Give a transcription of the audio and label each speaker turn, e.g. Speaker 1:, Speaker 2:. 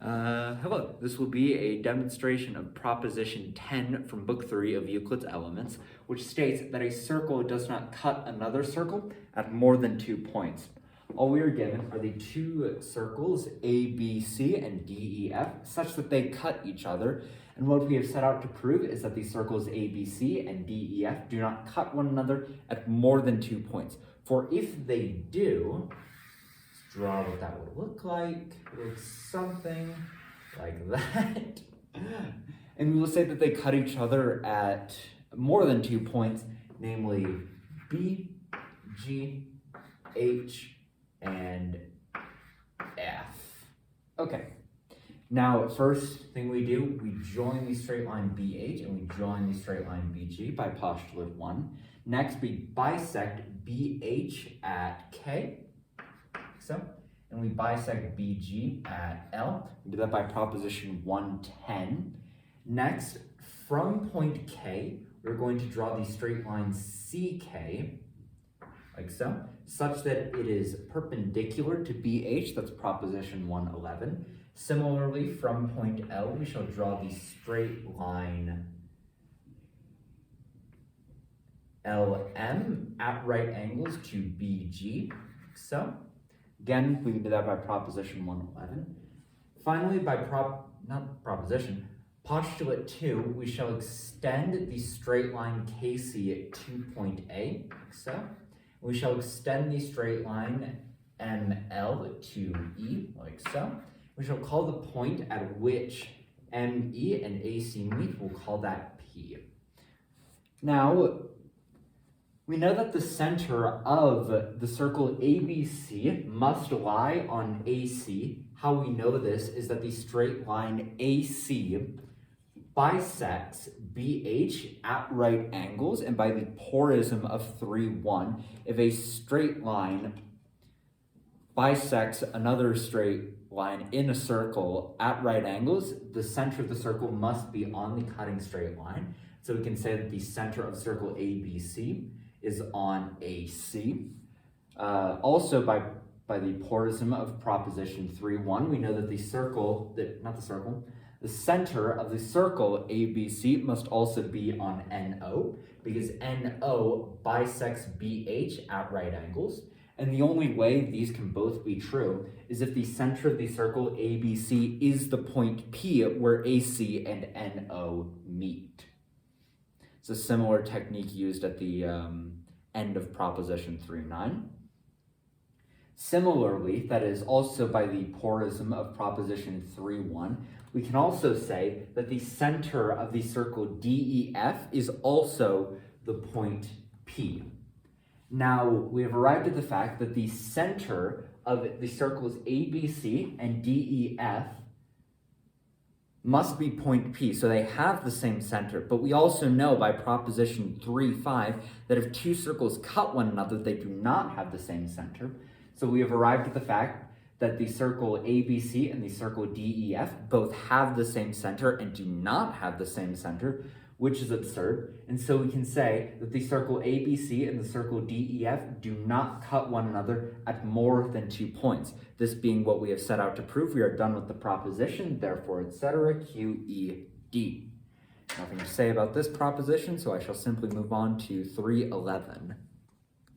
Speaker 1: Hello, this will be a demonstration of Proposition 10 from Book 3 of Euclid's Elements, which states that a circle does not cut another circle at more than 2 points. All we are given are the two circles A, B, C, and D, E, F, such that they cut each other. And what we have set out to prove is that the circles A, B, C, and D, E, F do not cut one another at more than 2 points. For if they do, let's draw what that would look like. It looks something like that. And we will say that they cut each other at more than 2 points, namely B, G, H, and F. Okay. Now, first thing we do, we join the straight line BH and we join the straight line BG by postulate 1. Next, we bisect BH at K, so, and we bisect BG at L. We do that by proposition 110. Next, from point K, we're going to draw the straight line CK, like so, such that it is perpendicular to BH, that's proposition 111. Similarly, from point L, we shall draw the straight line LM at right angles to BG, like so. Again, we can do that by proposition 111. Finally, by postulate 2, we shall extend the straight line KC to point A, like so. We shall extend the straight line ML to E, like so. We shall call the point at which ME and AC meet, we'll call that P. Now, we know that the center of the circle ABC must lie on AC. How we know this is that the straight line AC bisects BH at right angles, and by the porism of 3:1, if a straight line bisects another straight line in a circle at right angles, the center of the circle must be on the cutting straight line. So we can say that the center of circle ABC is on AC. Also, by the porism of proposition 3:1, we know that the center of the circle ABC must also be on NO, because NO bisects BH at right angles. And the only way these can both be true is if the center of the circle ABC is the point P where AC and NO meet. It's a similar technique used at the end of proposition 3:9. Similarly, that is also by the porism of proposition 3:1, we can also say that the center of the circle DEF is also the point P. Now, we have arrived at the fact that the center of the circles ABC and DEF must be point P, so they have the same center. But we also know by proposition 3:5 that if two circles cut one another, they do not have the same center. So we have arrived at the fact that the circle ABC and the circle DEF both have the same center and do not have the same center, which is absurd. And so we can say that the circle ABC and the circle DEF do not cut one another at more than 2 points. This being what we have set out to prove, we are done with the proposition, therefore, etc., QED. Nothing to say about this proposition, so I shall simply move on to 3:11.